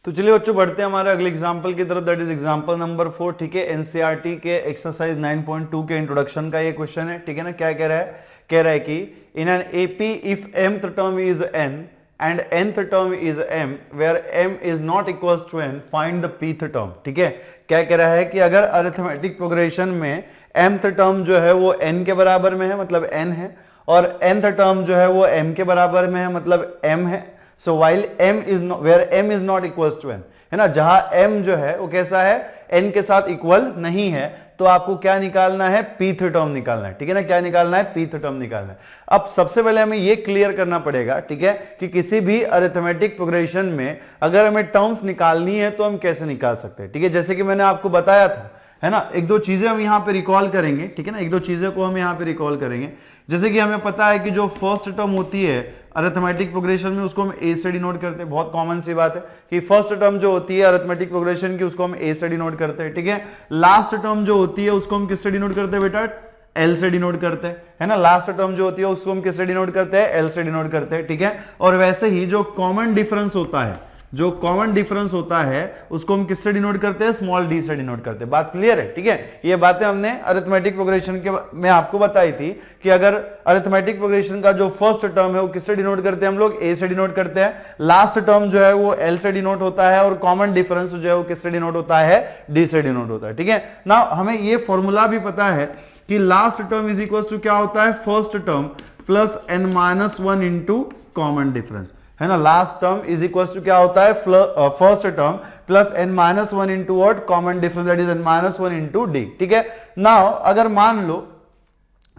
तो चलिए बच्चों बढ़ते हैं हमारे अगले एग्जांपल की तरफ, दैट इज एग्जांपल नंबर 4। ठीक है, एनसीईआरटी के एक्सरसाइज 9.2 के इंट्रोडक्शन का ये क्वेश्चन है। ठीक है ना, क्या कह रहा है? कह रहा है कि in an AP if mth term is n and nth term is m where m is not equals to n, find the pth term. ठीक है, क्या कह रहा है कि अगर अरिथमेटिक प्रोग्रेशन में mth टर्म जो है वो n के बराबर में है, मतलब n है, और nth टर्म जो है वो m के बराबर में है, मतलब m है। So while m is where m is not equals to n, है ना, जहां m जो है वो कैसा है, n के साथ इक्वल नहीं है, तो आपको क्या निकालना है? pth टर्म निकालना है। ठीक है ना, क्या निकालना है? pth टर्म निकालना है। अब सबसे पहले हमें ये क्लियर करना पड़ेगा, ठीक है, कि किसी भी अरिथमेटिक प्रोग्रेशन में अगर हमें टर्म्स निकालनी है तो हम कैसे निकाल सकते हैं। ठीक है, जैसे कि मैंने आपको बताया था, है ना, एक दो चीजें हम यहाँ पे रिकॉल करेंगे। ठीक है ना, एक दो चीजें को हम यहाँ पे रिकॉल करेंगे। जैसे कि हमें पता है कि जो फर्स्ट टर्म होती है अरिथमेटिक प्रोग्रेशन में उसको हम ए से डिनोट करते हैं। बहुत कॉमन सी बात है कि फर्स्ट टर्म जो होती है अरिथमेटिक प्रोग्रेशन की उसको हम ए से डिनोट करते हैं। ठीक है, लास्ट टर्म जो होती है उसको हम किससे डिनोट करते हैं बेटा? एल से डिनोट करते हैं, है ना। लास्ट टर्म जो होती है उसको हम किससे डिनोट करते हैं? एल से डिनोट करते हैं। ठीक है, और वैसे ही जो कॉमन डिफरेंस होता है, जो कॉमन डिफरेंस होता है उसको हम किससे डिनोट करते हैं? स्मॉल डी से डिनोट करते हैं। बात क्लियर है? ठीक है, ये बातें हमने अरिथमेटिक प्रोग्रेशन के में आपको बताई थी कि अगर अरिथमेटिक प्रोग्रेशन का जो फर्स्ट टर्म है वो किससे डिनोट करते हैं? हम लोग ए से डिनोट करते हैं। लास्ट टर्म जो है वो एल से डिनोट होता है, और कॉमन डिफरेंस जो है वो किससे डिनोट होता है? डी से डिनोट होता है। ठीक है ना, हमें ये फॉर्मूला भी पता है कि last term is equal to क्या होता है? First term plus n minus 1 into common difference, है ना। Last term is equal to क्या होता है? First term plus n minus 1 into what? Common difference, that is n minus 1 into D. ठीक है, नाउ अगर मान लो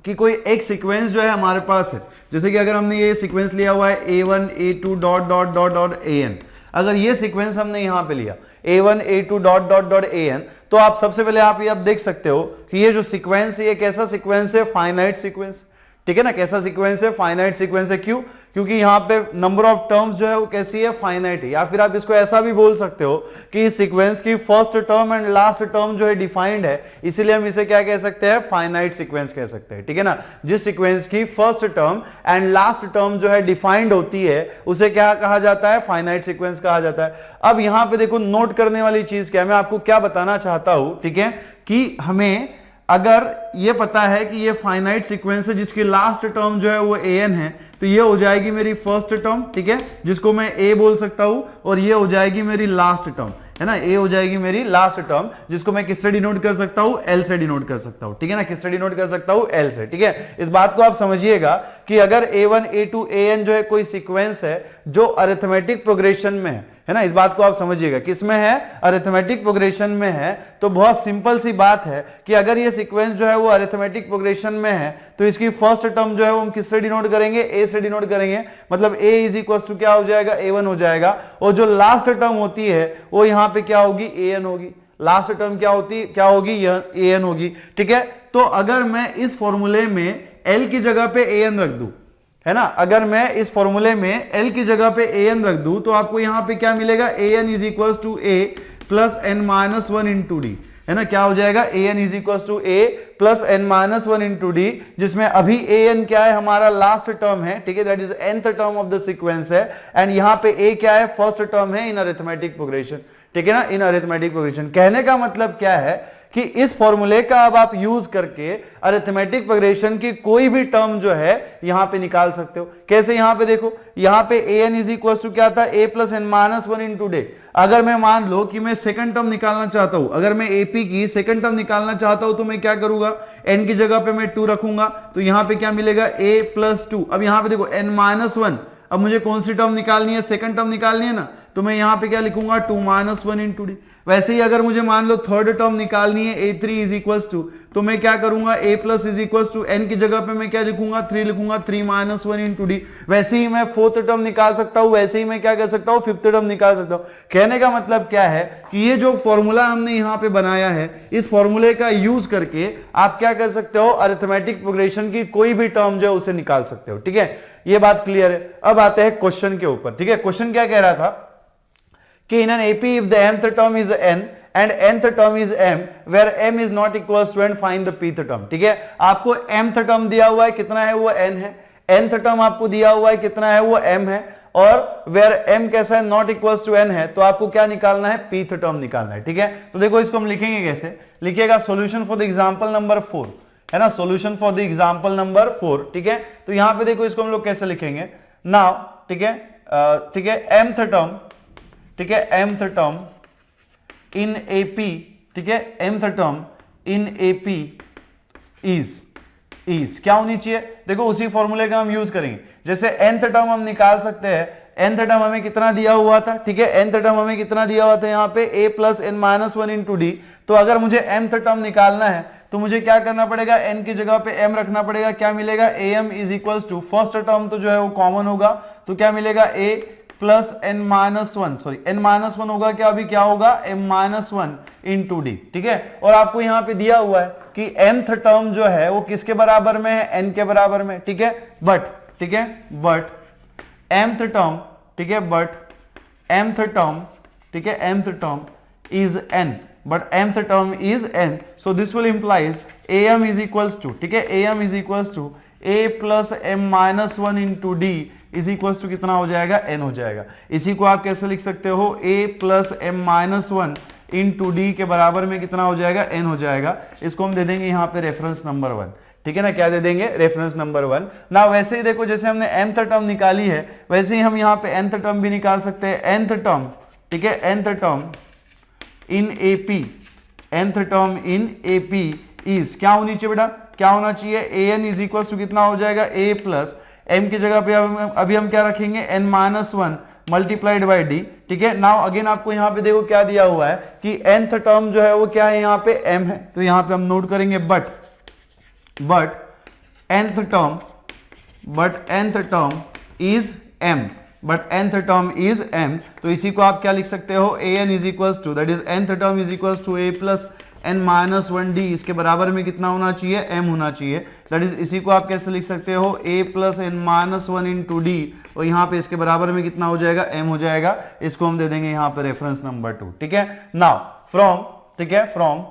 कि कोई एक सीक्वेंस जो है हमारे पास है, जैसे कि अगर हमने ये सीक्वेंस लिया हुआ है a1 a2 dot dot dot dot an, अगर ये सीक्वेंस हमने यहां पे लिया a1 a2 dot dot dot an, तो आप सबसे पहले आप ये देख सकते हो कि ये जो सीक्वेंस है ये कैसा सीक्वेंस है? Finite sequence. ठीक है ना, कैसा सीक्वेंस है? फाइनाइट सीक्वेंस है। क्यों? क्योंकि यहां पे नंबर ऑफ टर्म्स जो है वो कैसी है? फाइनाइट है। या फिर आप इसको ऐसा भी बोल सकते हो कि इस सीक्वेंस की first term and last term जो है डिफाइंड है, इसीलिए हम इसे क्या कह सकते हैं? फाइनाइट सीक्वेंस कह सकते हैं। ठीक है ना, जिस सीक्वेंस की first term and last term जो है डिफाइंड होती है उसे क्या कहा जाता है? फाइनाइट सीक्वेंस कहा जाता है। अब यहां पे देखो, नोट करने वाली चीज क्या है, मैं आपको क्या बताना चाहता हूं, ठीक है, कि हमें अगर ये पता है कि ये फाइनाइट सीक्वेंस है जिसकी लास्ट टर्म जो है वो an है, तो ये हो जाएगी मेरी फर्स्ट टर्म, ठीक है, जिसको मैं a बोल सकता हूं, और ये हो जाएगी मेरी लास्ट टर्म, है ना, a हो जाएगी मेरी लास्ट टर्म, जिसको मैं किससे डिनोट कर सकता हूं? l से डिनोट कर सकता हूं। ठीक है ना, किससे डिनोट कर सकता हूं? l से। ठीक है, इस बात को आप समझिएगा कि अगर a1 a2 an जो है कोई सीक्वेंस है जो अरिथमेटिक प्रोग्रेशन में है ना, इस बात को आप समझिएगा, किसमें है? अरिथमेटिक प्रोग्रेशन में है। तो बहुत सिंपल सी बात है कि अगर ये सीक्वेंस जो है वो अरिथमेटिक प्रोग्रेशन में है तो इसकी फर्स्ट टर्म जो है वो हम किससे डिनोट करेंगे? ए से डिनोट करेंगे, मतलब a इज इक्वल टू क्या हो जाएगा? a1 हो जाएगा, और जो लास्ट टर्म होती है वो यहां पे क्या होगी? an होगी। लास्ट टर्म क्या होगी? यह an होगी। ठीक है, तो अगर मैं इस फॉर्मूले में l की जगह पे an रख दूं, है ना, अगर मैं इस फॉर्मूले में l की जगह पे an रख दूं तो आपको यहां पे क्या मिलेगा? an is equal to a plus n minus 1 into D, है ना, क्या हो जाएगा? an is equal to a plus n minus 1 into D, जिसमें अभी an क्या है? हमारा लास्ट टर्म है। ठीक है, that is nth term of the sequence है, एंड यहां पे a क्या है? फर्स्ट टर्म है इन अरिथमेटिक प्रोग्रेशन। ठीक है ना, इन अरिथमेटिक प्रोग्रेशन। कहने का मतलब क्या है कि इस फॉर्मूले का अब आप यूज करके अरिथमेटिक प्रोग्रेशन की कोई भी टर्म जो है यहां पे निकाल सकते हो। कैसे? यहां पे देखो, यहां पे an इज इक्वल टू क्या था? a plus n minus 1 into day. अगर मैं मान लो कि मैं सेकंड टर्म निकालना चाहता हूं, अगर मैं AP की सेकंड टर्म निकालना चाहता हूं तो मैं क्या करूंगा? n की जगह पे मैं 2 रखूंगा, तो यहां पे क्या मिलेगा? a plus 2। अब यहां पे देखो n माइनस 1, अब मुझे कौन सी टर्म निकालनी है? सेकंड टर्म निकालनी है ना, तो मैं यहां पे क्या लिखूंगा? 2 माइनस 1 इंटू डी। वैसे ही अगर मुझे मान लो थर्ड टर्म निकालनी है a3 इज इक्वल टू, तो मैं क्या करूंगा? a plus is equal to n की जगह पे मैं क्या लिखूंगा? 3 लिखूंगा, 3 माइनस 1 इंटू डी। वैसे ही मैं फोर्थ टर्म निकाल सकता हूं, वैसे ही मैं क्या कर सकता हूं? फिफ्थ टर्म निकाल सकता हूं। कहने का मतलब क्या है कि ये जो फॉर्मूला हमने यहां पे बनाया है, इस फॉर्मूले का यूज करके आप क्या कर सकते हो? अरिथमेटिक प्रोग्रेशन की कोई भी टर्म जो है उसे निकाल सकते हो। ठीक है, ये बात क्लियर है। अब आते हैं क्वेश्चन के ऊपर। ठीक है, क्वेश्चन क्या कह रहा था कि in an AP if the nth term is n and nth term is m where m is not equals to n, find the pth term। ठीक है, आपको mth टर्म दिया हुआ है, कितना है? वो n है। nth टर्म आपको दिया हुआ है, कितना है? वो m है। और वेयर m कैसा है, नॉट इक्वल्स टू n है, तो आपको क्या निकालना है, pth टर्म निकालना है, ठीक है। तो देखो इसको हम लिखेंगे कैसे, लिखिएगा solution for the example number 4, है ना, solution for the example number 4, ठीक है। तो यहां पे देखो इसको हम लोग कैसे लिखेंगे नाउ, ठीक है, ठीक है, mth टर्म, ठीक है, mth टर्म इन AP, ठीक है, mth term in AP is क्या होनी चाहिए, देखो उसी फॉर्मूले का हम यूज करेंगे। जैसे nth टर्म हम निकाल सकते हैं, nth टर्म हमें कितना दिया हुआ था, ठीक है, nth टर्म हमें कितना दिया हुआ था यहाँ पे a plus n minus 1 into D. तो अगर मुझे mth टर्म निकालना है तो मुझे क्या करना पड़ेगा, n की जगह पे m रखना पड़ेगा, क्या मिलेगा, am is equals to, first term तो जो है वो कॉमन होगा, तो क्या मिलेगा, a plus n minus 1, sorry n minus 1 होगा, क्या अभी क्या होगा, m माइनस 1 इंटू डी, ठीक है। और आपको यहाँ पे दिया हुआ है कि nth टर्म जो है वो किसके बराबर में है, n के बराबर में, ठीक है, बट, ठीक है, बट mth टर्म, ठीक है, बट mth टर्म, ठीक है, mth term is n, but mth term is n, so this will implies am is equals to, ठीक है, am is equals to a plus m minus 1 into d is equals to कितना हो जाएगा, n हो जाएगा। इसी को आप कैसे लिख सकते हो, a plus m minus 1 into d के बराबर में कितना हो जाएगा, n हो जाएगा। इसको हम दे देंगे यहाँ पे रेफरेंस नंबर 1, ठीक है ना, क्या दे देंगे, रेफरेंस नंबर 1 ना। वैसे ही देखो जैसे हमने mth टर्म निकाली है, वैसे ही हम यहाँ पे nth टर्म भी निकाल सकते हैं, nth टर्म, ठीक है, nth term in AP, nth term in AP is क्या होनी चाहिए बेटा, क्या होना चाहिए, an इज इक्वल टू कितना हो जाएगा, a प्लस m की जगह पे अभी हम क्या रखेंगे, n minus 1 multiplied by D, ठीक है। नाउ अगेन आपको यहाँ पे देखो क्या दिया हुआ है कि nth टर्म जो है वो क्या है, यहाँ पे m है, तो यहाँ पे हम नोट करेंगे but nth term is m, but nth term is m, तो इसी को आप क्या लिख सकते हो, an is equals to, that is nth term is equals to a plus n minus 1 D, इसके बराबर में कितना होना चाहिए, m होना चाहिए, दैट इज इसी को आप कैसे लिख सकते हो, a plus n minus 1 into D, और यहाँ पे इसके बराबर में कितना हो जाएगा, m हो जाएगा। इसको हम दे देंगे यहाँ पे रेफरेंस नंबर 2, ठीक है। नाउ फ्रॉम, ठीक है, फ्रॉम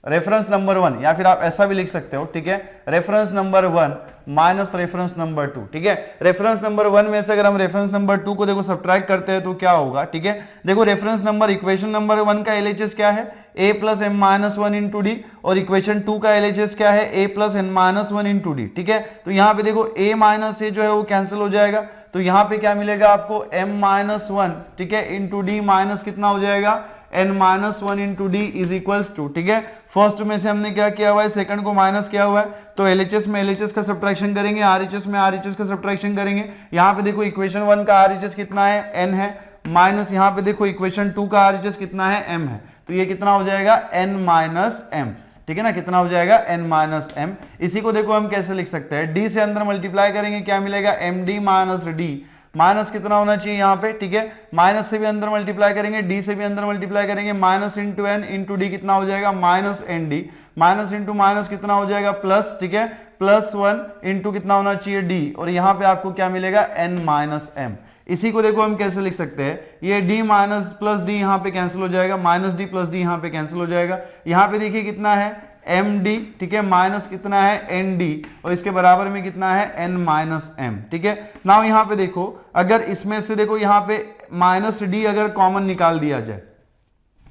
रेफरेंस नंबर 1, या फिर आप ऐसा भी लिख सकते हो, ठीक है, reference number 1 minus reference number 2, ठीक है। रेफरेंस नंबर 1 में से अगर हम रेफरेंस नंबर 2 को देखो सब्ट्रैक्ट करते हैं तो क्या होगा, ठीक है। देखो रेफरेंस नंबर, इक्वेशन नंबर 1 का LHS क्या है, a plus m minus 1 into D, और इक्वेशन 2 का LHS क्या है, a plus n minus 1 into D, ठीक है। तो यहाँ पे देखो a माइनस a जो है वो कैंसिल हो जाएगा, तो यहाँ पे क्या मिलेगा आपको, m माइनस 1, ठीक है, इंटू डी माइनस कितना हो जाएगा, n minus 1 into D is equals to, ठीक है। फर्स्ट में से हमने क्या किया हुआ है, सेकंड को माइनस किया हुआ है, तो LHS में LHS का सब्ट्रैक्शन करेंगे, RHS में RHS का सब्ट्रैक्शन करेंगे। यहाँ पे देखो इक्वेशन 1 का RHS कितना है, n है, माइनस यहाँ पे देखो इक्वेशन 2 का RHS कितना है, m है, तो ये कितना हो जाएगा, n माइनस m, ठीक है ना, कितना हो जाएगा, n माइनस m। इसी को देखो हम कैसे लिख सकते हैं, d से अंदर मल्टीप्लाई करेंगे, क्या मिलेगा, md माइनस d, माइनस कितना होना चाहिए यहाँ पे, ठीक है, माइनस से भी अंदर मल्टीप्लाई करेंगे, डी से भी अंदर मल्टीप्लाई करेंगे, minus into N into D कितना हो जाएगा, minus N D, minus into minus कितना हो जाएगा, प्लस, ठीक है, प्लस 1 इंटू कितना होना चाहिए, डी, और यहाँ पे आपको क्या मिलेगा, एन माइनस एम। इसी को देखो हम कैसे लिख सकते हैं, ये d माइनस प्लस डी यहाँ पे कैंसिल हो जाएगा, माइनस डी प्लस डी यहाँ पे कैंसिल हो जाएगा। यहाँ पे देखिए कितना है, एम डी, ठीक है, माइनस कितना है, एन डी, और इसके बराबर में कितना है, एन माइनस एम, ठीक है। नाउ यहाँ पे देखो, अगर इसमें से देखो यहाँ पे माइनस डी अगर कॉमन निकाल दिया जाए,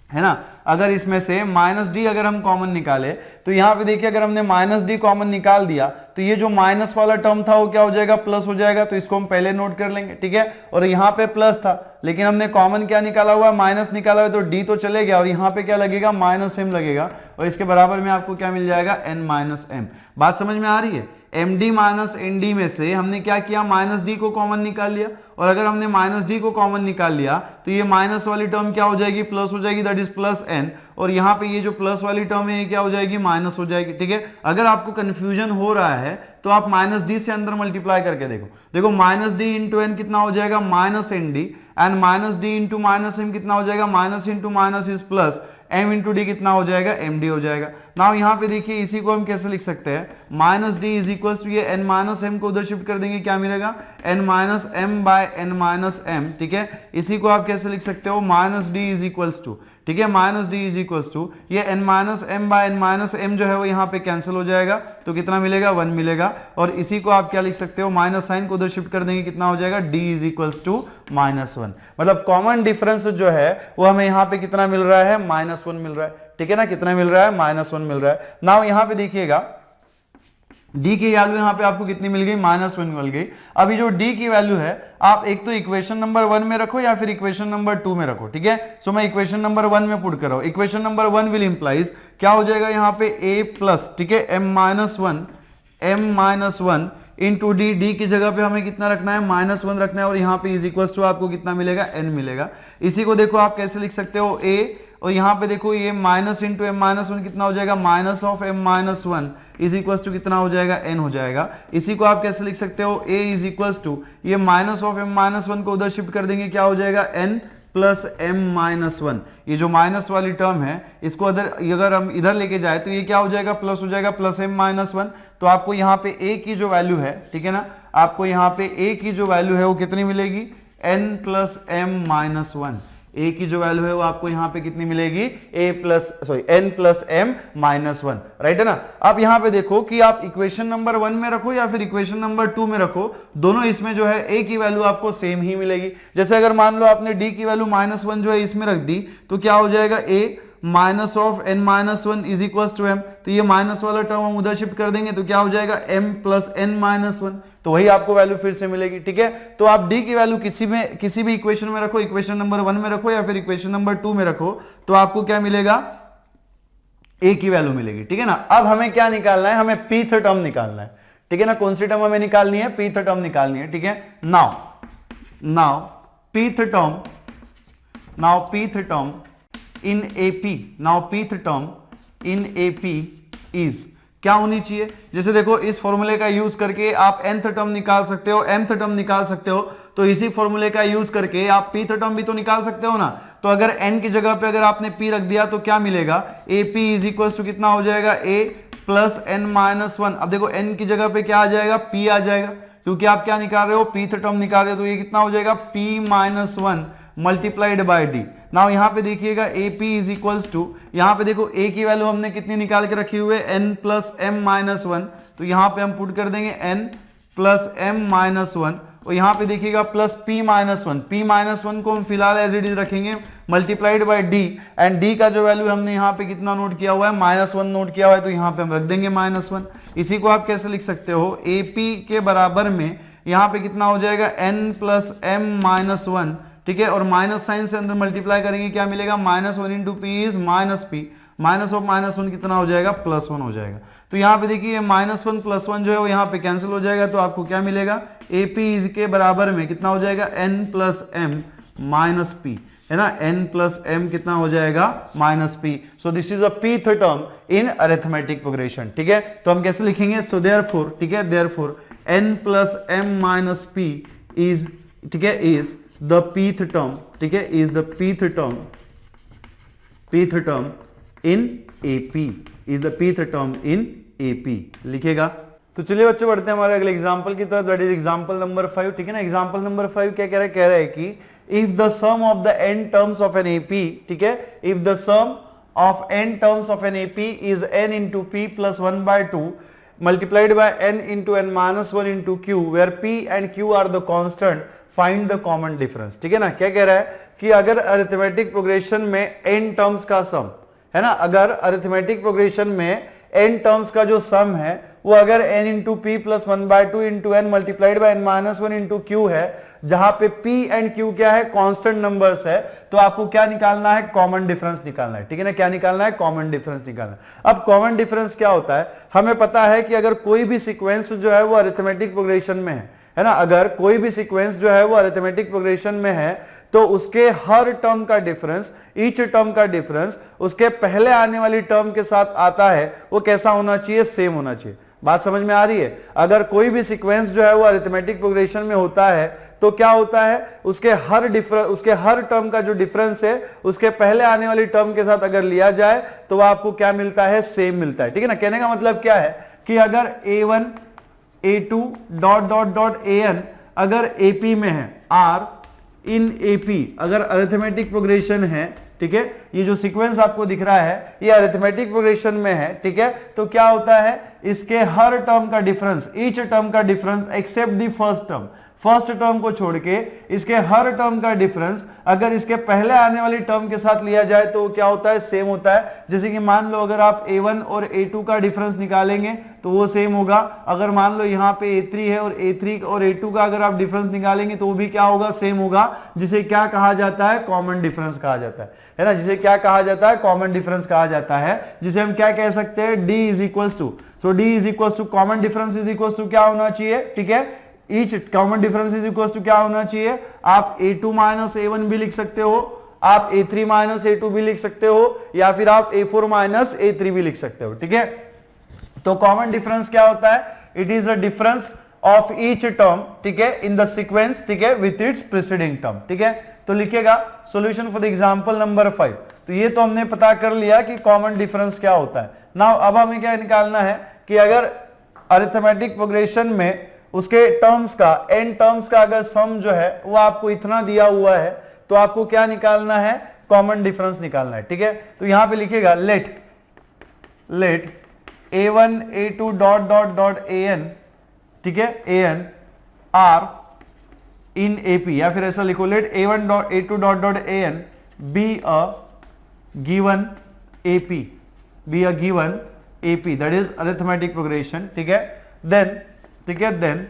है ना, अगर इसमें से माइनस डी अगर हम कॉमन निकाले, तो यहाँ पे देखिए अगर हमने माइनस डी कॉमन निकाल दिया तो ये जो माइनस वाला टर्म था वो क्या हो जाएगा, प्लस हो जाएगा, तो इसको हम पहले नोट कर लेंगे, ठीक है। और यहाँ पे प्लस था, लेकिन हमने कॉमन क्या निकाला हुआ, माइनस निकाला हुआ, तो डी तो चले गया, और यहाँ पे क्या लगेगा, माइनस एम लगेगा, और इसके बराबर में आपको क्या मिल जाएगा, एन माइनस एम। बात समझ में आ रही है। M D minus N D में से हमने क्या किया, माइनस डी को कॉमन निकाल लिया, और अगर हमने माइनस डी को कॉमन निकाल लिया तो ये माइनस वाली टर्म क्या हो जाएगी, प्लस हो जाएगी, दैट इज प्लस एन, और यहाँ पे ये जो प्लस वाली टर्म है ये क्या हो जाएगी, माइनस हो जाएगी, ठीक है। अगर आपको कंफ्यूजन हो रहा है तो आप माइनस डी से अंदर मल्टीप्लाई करके देखो, देखो माइनस डी इंटू एन कितना हो जाएगा, minus N D, and minus D into minus M कितना हो जाएगा, minus into minus is plus, m into D कितना हो जाएगा, एम डी हो जाएगा। नाउ यहाँ पे देखिए इसी को हम कैसे लिख सकते हैं, minus D is equal to ये n माइनस एम को उधर शिफ्ट कर देंगे, क्या मिलेगा, n minus M by n minus M, ठीक है। इसी को आप कैसे लिख सकते हो, minus D is equals to, ठीक है, minus D is equals to ये n minus M by n minus M जो है वो यहाँ पे कैंसिल हो जाएगा, तो कितना मिलेगा 1 मिलेगा, और इसी को आप क्या लिख सकते हो, माइनस साइन को उधर शिफ्ट कर देंगे, कितना हो जाएगा d इज इक्वल्स टू -1। मतलब कॉमन डिफरेंस जो है वो हमें यहाँ पे कितना मिल रहा है, -1 मिल रहा है, ठीक है ना, कितना मिल रहा है, -1 मिल रहा है। नाउ यहाँ पे देखिएगा d की वैल्यू यहाँ पे आपको कितनी मिल गई, -1 मिल गई। अभी जो d की वैल्यू है आप एक तो इक्वेशन नंबर 1 में रखो या फिर इक्वेशन नंबर 2 में रखो, ठीक है। सो मैं इक्वेशन नंबर 1 में पुट कर रहा हूं। इक्वेशन नंबर 1 विल इंप्लाइज क्या हो जाएगा यहाँ पे a प्लस, ठीक है, m-1 इंटू डी की जगह पे हमें कितना रखना है, -1 रखना है, और यहाँ पे इज इक्वल टू आपको कितना मिलेगा, n मिलेगा। इसी को देखो आप कैसे लिख सकते हो, a, और यहाँ पे देखो ये माइनस इंटू m-1 कितना हो जाएगा, minus of m-1 is equal to कितना हो जाएगा, n हो जाएगा। इसी को आप कैसे लिख सकते हो, a इज इक्वल टू ये माइनस ऑफ m-1 को उधर शिफ्ट कर देंगे, क्या हो जाएगा, n प्लस m-1। ये जो माइनस वाली टर्म है इसको अगर हम इधर लेके जाए तो ये क्या हो जाएगा, प्लस हो जाएगा, प्लस m-1। तो आपको यहाँ पे a की जो वैल्यू है, ठीक है ना, आपको यहाँ पे a की जो वैल्यू है वो कितनी मिलेगी, n प्लस m-1। a की जो वैल्यू है वो आपको यहाँ पे कितनी मिलेगी, n प्लस m-1, राइट है ना। अब यहाँ पे देखो कि आप इक्वेशन नंबर 1 में रखो या फिर इक्वेशन नंबर 2 में रखो, दोनों इसमें जो है a की वैल्यू आपको सेम ही मिलेगी। जैसे अगर मान लो आपने d की वैल्यू -1 जो है इसमें रख दी तो क्या हो जाएगा, a minus of n-1 is equal to m, तो ये माइनस वाला टर्म हम उधर शिफ्ट कर देंगे तो क्या हो जाएगा, m प्लस n-1, तो वही आपको वैल्यू फिर से मिलेगी, ठीक है। तो आप d की वैल्यू किसी भी इक्वेशन में रखो, इक्वेशन नंबर 1 में रखो या फिर इक्वेशन नंबर 2 में रखो, तो आपको क्या मिलेगा, a की वैल्यू मिलेगी, ठीक है ना। अब हमें क्या निकालना है, हमें pth टर्म निकालना है, ठीक है ना। कौन सी टर्म हमें निकालनी है, pth टर्म निकालनी है, ठीक है। Now pth term in AP is क्या होनी चाहिए। जैसे देखो इस फॉर्मूले का यूज करके आप nth टर्म निकाल सकते हो, mth टर्म निकाल सकते हो, तो इसी फॉर्मूले का यूज करके आप pth टर्म भी तो निकाल सकते हो ना। तो अगर n की जगह पे अगर आपने p रख दिया तो क्या मिलेगा, AP इज इक्वल टू कितना हो जाएगा, a प्लस n-1। अब देखो n की जगह पे क्या आ जाएगा, p आ जाएगा, क्योंकि आप क्या निकाल रहे हो, pth टर्म निकाल रहे हो, तो ये कितना हो जाएगा, p-1 multiplied by d। Now यहाँ पे देखिएगा AP इज इक्वल्स टू, यहाँ पे देखो a की वैल्यू हमने कितनी निकाल के रखी हुई है, n प्लस m-1, तो यहाँ पे हम पुट कर देंगे n प्लस m-1, और यहाँ पे देखिएगा प्लस p-1 को हम फिलहाल एज इट इज रखेंगे multiplied by d, and d का जो वैल्यू हमने यहाँ पे कितना नोट किया हुआ है, -1 नोट किया हुआ है, तो यहाँ पे हम रख देंगे -1। इसी को आप कैसे लिख सकते हो, AP के बराबर में यहाँ पे कितना हो जाएगा, n प्लस m-1, ठीक है, और माइनस साइन से अंदर मल्टीप्लाई करेंगे, क्या मिलेगा, -1 into P is -p, minus of -1 कितना हो जाएगा, +1 हो जाएगा। तो यहाँ पे देखिए -1 + 1 जो है वो यहाँ पे कैंसिल हो जाएगा, तो आपको क्या मिलेगा, AP इज के बराबर में कितना हो जाएगा, n plus m minus p, है ना, n प्लस m कितना हो जाएगा, -p। So this is a pth term in arithmetic progression, ठीक है। तो हम कैसे लिखेंगे, सो देयरफॉर, ठीक है, therefore n plus m minus p is, ठीक है, इज the pth term, ठीक है, is the pth term in AP, is the pth term in AP, लिखेगा। तो चलिए बच्चों बढ़ते हैं हमारे अगले एग्जांपल की तरफ, दैट इज एग्जांपल नंबर 5, ठीक है ना। एग्जांपल नंबर 5 क्या कह रहा है कि if the sum of the n terms of an AP, ठीक है, if the sum of n terms of an AP is n into p plus 1/2 multiplied by n into n-1 into q, where p and q are the constant, find the common difference, ठीक है ना। क्या कह रहा है कि अगर arithmetic progression में n टर्म्स का सम है ना, अगर अरिथमेटिक प्रोग्रेशन में n टर्म्स का जो सम है वो अगर n into P plus 1/2 into n multiplied by n-1 into q है, जहां पे p एंड q क्या है, कांस्टेंट नंबर्स है, तो आपको क्या निकालना है, कॉमन डिफरेंस निकालना है, ठीक है ना। क्या निकालना है, कॉमन डिफरेंस निकालना है। अब कॉमन डिफरेंस क्या होता है, हमें पता है कि अगर कोई भी सीक्वेंस जो है वो अरिथमेटिक प्रोग्रेशन में है ना, अगर कोई भी सीक्वेंस जो है वो अरिथमेटिक प्रोग्रेशन में है तो उसके हर टर्म का डिफरेंस, ईच टर्म का डिफरेंस उसके पहले आने वाली टर्म के साथ आता है, वो कैसा होना चाहिए, सेम होना चाहिए। बात समझ में आ रही है। अगर कोई भी सीक्वेंस जो है वो अरिथमेटिक प्रोग्रेशन में होता है तो क्या होता है, उसके हर टर्म का जो डिफरेंस है उसके पहले आने वाली टर्म के साथ अगर लिया जाए तो आपको क्या मिलता है, सेम मिलता है, ठीक है ना। कहने का मतलब क्या है कि अगर a1 a2 dot dot dot an अगर AP में है, R इन AP अगर अरिथमेटिक प्रोग्रेशन है, ठीक है, ये जो सीक्वेंस आपको दिख रहा है ये अरिथमेटिक प्रोग्रेशन में है, ठीक है, तो क्या होता है इसके हर टर्म का डिफरेंस, ईच टर्म का difference except the first term, first term को छोड़ के इसके हर टर्म का डिफरेंस अगर इसके पहले आने वाली टर्म के साथ लिया जाए तो क्या होता है, सेम होता है। जैसे कि मान लो अगर आप a1 और a2 का डिफरेंस निकालेंगे तो वो सेम होगा। अगर मान लो यहाँ पे a3 है और a3 और a2 का अगर आप डिफरेंस निकालेंगे तो वो भी क्या होगा, सेम होगा, जिसे क्या कहा जाता है, कॉमन डिफरेंस कहा जाता है ना, जिसे क्या कहा जाता है, कॉमन डिफरेंस कहा जाता है, जिसे हम क्या कह सकते हैं, d is equals to, so d is equals to common difference is equals to क्या होना चाहिए, ठीक है, each common difference is equals to क्या होना चाहिए, आप a2 माइनस a1 भी लिख सकते हो, आप a3 माइनस a2 भी लिख सकते हो, या फिर आप a4 माइनस a3 भी लिख सकते हो, ठीक है। तो कॉमन डिफरेंस क्या होता है, it is the difference of each term, ठीक है, इन द सीक्वेंस, ठीक है, विथ इट्स प्रीसीडिंग टर्म, ठीक है। तो लिखिएगा solution for the example number 5। तो ये तो हमने पता कर लिया कि कॉमन डिफरेंस क्या होता है। नाउ अब हमें क्या निकालना है कि अगर अरिथमेटिक प्रोग्रेशन में उसके टर्म्स का, n टर्म्स का अगर सम जो है वो आपको इतना दिया हुआ है तो आपको क्या निकालना है, कॉमन डिफरेंस निकालना है, ठीक है। तो यहां पे लिखिएगा let a1 a2 dot dot dot an, ठीक है, an आर इन AP, या फिर ऐसा लिखो let a1 dot a2 dot dot an be a given AP, be a given AP, that is arithmetic progression, ठीक है। देन, ठीक है, देन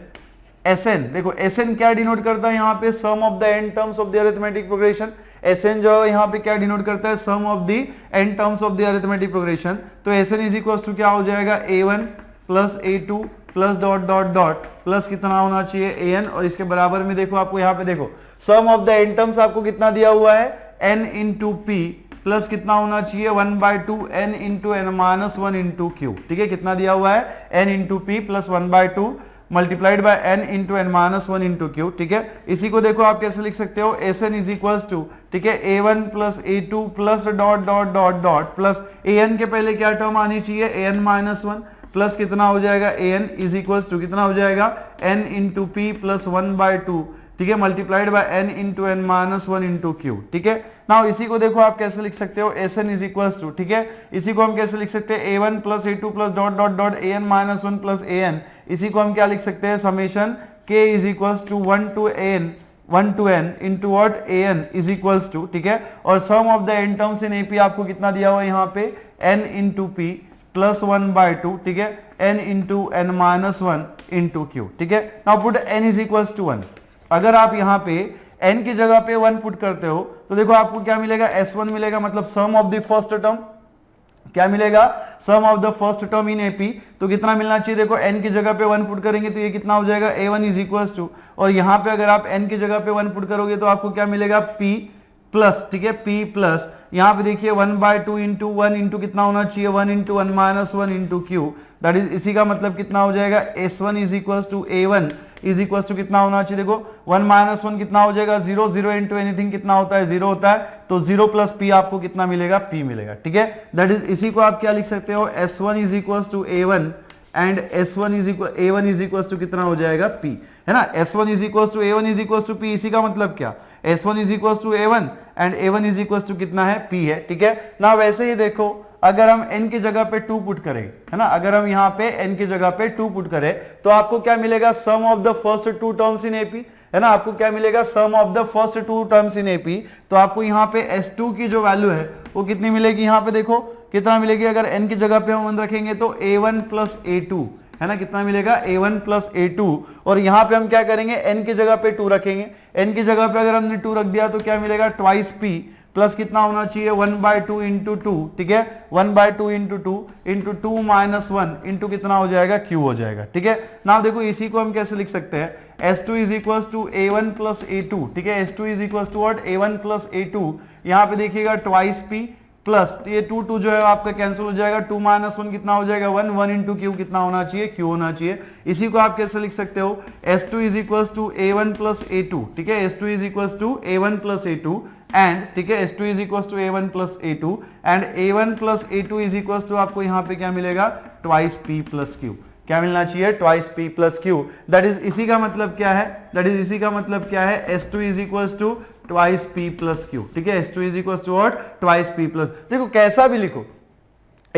Sn, देखो Sn क्या डिनोट करता है यहाँ पे, sum of the n terms of the arithmetic progression. Sn जो यहाँ पे क्या डिनोट करता है, sum of the n terms of the arithmetic progression. तो Sn इज इक्वल्स टू क्या हो जाएगा, a1 plus a2 plus dot dot dot plus कितना होना चाहिए an, और इसके बराबर में देखो आपको यहाँ पे देखो सम ऑफ द n टर्म्स आपको कितना दिया हुआ है, n इंटू p प्लस कितना होना चाहिए 1/2 n into n minus 1 into Q, ठीक है, कितना दिया हुआ है, n into P plus 1/2 multiplied by n into n minus 1 into Q, ठीक है। इसी को देखो आप कैसे लिख सकते हो, Sn इज इक्वल्स टू, ठीक है, a1 plus a2 plus dot dot dot dot plus an के पहले क्या टर्म आनी चाहिए, an माइनस 1 प्लस कितना हो जाएगा, an इज इक्वल्स टू कितना हो जाएगा, n इंटू पी प्लस 1/2, ठीक है, multiplied by n into n minus 1 into Q, ठीक है। नाउ इसी को देखो आप कैसे लिख सकते हो, Sn इज इक्वल्स टू, ठीक है, इसी को हम कैसे लिख सकते हैं, a1 plus a2 plus dot dot dot an minus 1 plus an, इसी को हम क्या लिख सकते हैं, summation k is equals to 1 to n into what an is equals to, ठीक है, और sum of the n terms in AP आपको कितना दिया हुआ है यहाँ पे, n इंटू p प्लस 1/2, ठीक है, n into n minus 1 into Q, ठीक है। Now put n is equals to 1। अगर आप यहाँ पे n की जगह पे 1 पुट करते हो तो देखो आपको क्या मिलेगा, S1 मिलेगा, मतलब sum of the first term, क्या मिलेगा, sum of the first term in AP। तो कितना मिलना चाहिए, देखो n की जगह पे 1 पुट करेंगे तो ये कितना हो जाएगा, a1 इज इक्वल्स टू, और यहाँ पे अगर आप n की जगह पे 1 पुट करोगे तो आपको क्या मिलेगा, p प्लस, ठीक है, p प्लस यहाँ पे देखिए 1/2 इंटू 1 इंटू कितना होना चाहिए, 1 into 1 minus 1 into Q, that is, इसी का मतलब कितना हो जाएगा, S1 is equals to a1 is equals to कितना होना चाहिए, देखो 1 माइनस 1 कितना हो जाएगा, 0, 0 इंटू एनीथिंग कितना होता है, 0 होता है, तो 0 प्लस p आपको कितना मिलेगा, p मिलेगा, ठीक है। दैट इज, इसी को आप क्या लिख सकते हो, S1 is equals to a1 and S1 is equal, a1 is equals to कितना हो जाएगा, p, है ना, S1 is equals to a1 is equals to p, इसी का मतलब क्या, S1 is equals to a1 and a1 is equals to कितना है, p है, ठीक है ना। वैसे ही देखो अगर हम n की जगह पे 2 पुट करें, है ना, अगर हम यहाँ पे n की जगह पे 2 पुट करें तो आपको क्या मिलेगा, sum of the first 2 terms in AP, है ना, आपको क्या मिलेगा, sum of the first 2 terms in AP। तो आपको यहाँ पे S2 की जो वैल्यू है वो कितनी मिलेगी, यहाँ पे देखो कितना मिलेगी, अगर n की जगह पे हम 1 रखेंगे तो a1 प्लस a2, है ना, कितना मिलेगा, a1 प्लस a2, और यहाँ पे हम क्या करेंगे, n की जगह पे 2 रखेंगे, n की जगह पे अगर हमने 2 रख दिया तो क्या मिलेगा, ट्वाइस p प्लस कितना होना चाहिए, 1/2 इंटू 2, ठीक है, 1/2 इंटू 2 इंटू 2 माइनस 1 इंटू कितना हो जाएगा, q हो जाएगा, ठीक है। नाउ देखो इसी को हम कैसे लिख सकते हैं, S2 is equals to a1 plus a2, ठीक है, S2 is equals to what, a1 plus a2, यहाँ पे देखिएगा ट्वाइस p प्लस ये 2 जो है आपका कैंसिल हो जाएगा, 2 माइनस 1 कितना हो जाएगा, 1, 1 इंटू क्यू कितना होना चाहिए, q होना चाहिए। इसी को आप कैसे लिख सकते हो, S2 is equals to a1 plus a2, ठीक है, S2 is equals to a1 plus a2 and, ठीक है, S2 is equals to a1 plus a2 and a1 plus a2 is equals to आपको यहाँ पे क्या मिलेगा, ट्वाइस p प्लस q, क्या मिलना चाहिए, twice p plus q। That is, इसी का मतलब क्या है, दैट इज, इसी का मतलब क्या है, S2 is equals to twice p plus q, ठीक है, S2 is equals to what, twice p plus, देखो कैसा भी लिखो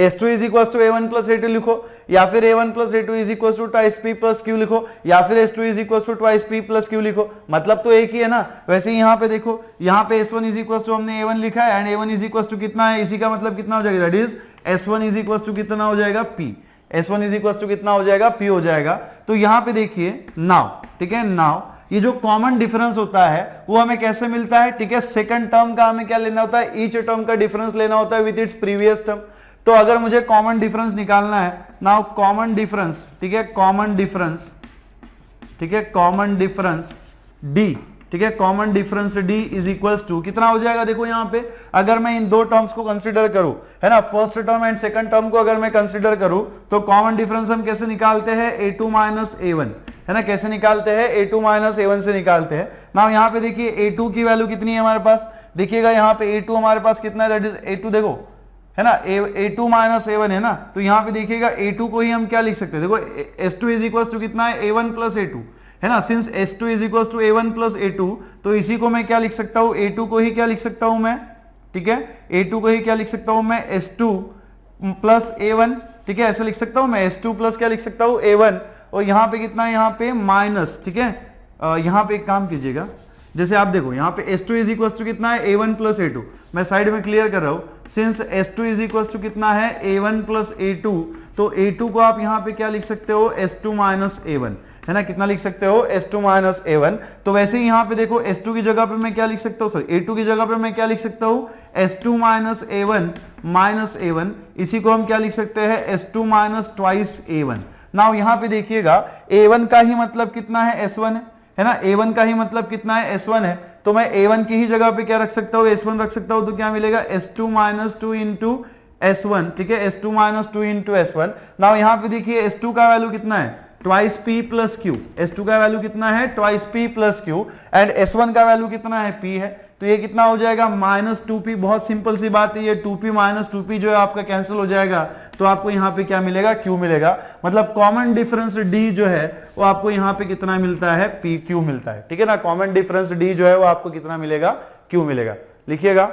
S2 is equal to A1 plus A2 लिखो, या फिर A1 plus A2 is equal to twice P plus Q लिखो, या फिर S2 is equal to twice P plus Q लिखो, मतलब तो एक ही है ना। वैसे ही यहाँ पे देखो, यहाँ पे S1 इज इक्वल टू हमने A1 लिखा है and A1 is equal to कितना है, इसी का मतलब कितना हो जाएगा, that is S1 is equal to कितना हो जाएगा P, S1 is equal to कितना हो जाएगा P हो जाएगा। तो यहाँ पे देखिए नाउ, ठीक है, नाउ ये जो कॉमन डिफरेंस होता है वो हमें कैसे मिलता है, ठीक है, सेकंड टर्म का हमें क्या लेना होता है, ईच टर्म का डिफरेंस लेना होता है विद इट्स प्रीवियस टर्म। तो अगर मुझे कॉमन डिफरेंस निकालना है, नाउ कॉमन डिफरेंस, ठीक है, कॉमन डिफरेंस, ठीक है, कॉमन डिफरेंस डी, ठीक है, common difference D is equals to कितना हो जाएगा, देखो यहाँ पे अगर मैं इन दो टर्म्स को कंसीडर करूं, है ना, first term and second term को अगर मैं कंसीडर करूं तो कॉमन डिफरेंस हम कैसे निकालते हैं, A2 माइनस A1, है ना, कैसे निकालते हैं, A2 माइनस A1 से निकालते हैं। नाउ यहाँ पे देखिए A2 की वैल्यू कितनी है हमारे पास, देखिएगा यहाँ पे A2 हमारे पास कितना है, दैट इज A2 देखो, है ना, A2 माइनस A1 है ना, तो यहाँ पे देखिएगा A2 को ही हम क्या लिख सकते हैं, देखो S2 इज इक्वल टू कितना है, A1 प्लस A2, है ना, since S2 is equal to A1 plus A2, तो इसी को मैं क्या लिख सकता हूं, A2 को ही क्या लिख सकता हूं मैं, ठीक है, A2 को ही क्या लिख सकता हूं मैं, S2 प्लस A1, ठीक है, ऐसे लिख सकता हूं मैं, S2 प्लस क्या लिख सकता हूं, A1, और यहाँ पे कितना है, यहाँ पे माइनस, ठीक है, यहाँ पे एक काम कीजिएगा, जैसे आप देखो यहाँ पे S2 इज इक्वल टू कितना है, A1 प्लस A2, मैं साइड में क्लियर कर रहा हूं, since S2 is equal to कितना है, A1 प्लस A2, तो A2 को आप यहाँ पे क्या लिख सकते हो, S2 माइनस A1, है ना, कितना लिख सकते हो, S2 माइनस A1। तो वैसे ही यहाँ पे देखो S2 की जगह पे मैं क्या लिख सकता हूँ, सॉरी A2 की जगह पे मैं क्या लिख सकता हूँ, S2 minus A1 minus A1, इसी को हम क्या लिख सकते हैं, S2 minus twice A1। Now यहाँ पे देखिएगा A1 का ही मतलब कितना है, S1 है ना, A1 का ही मतलब कितना है, S1 है, तो मैं A1 की ही जगह पे क्या रख सकता हूँ, S1 रख सकता हूँ, तो क्या मिलेगा, S2 माइनस 2 इंटू S1, ठीक है, S2 minus 2 into S1। Now यहाँ पे देखिए S2 का वैल्यू कितना है, twice P plus Q, S2 का वैल्यू कितना है, twice P plus Q, and S1 का वैल्यू कितना है, P है, तो ये कितना हो जाएगा, माइनस 2P। बहुत सिंपल सी बात है, ये 2P माइनस 2P जो है आपका कैंसिल हो जाएगा, तो आपको यहाँ पे क्या मिलेगा, Q मिलेगा। मतलब कॉमन डिफरेंस D जो है वो आपको यहाँ पे कितना मिलता है, PQ मिलता है, ठीक है ना, कॉमन डिफरेंस D जो है वो आपको कितना मिलेगा, Q मिलेगा। लिखिएगा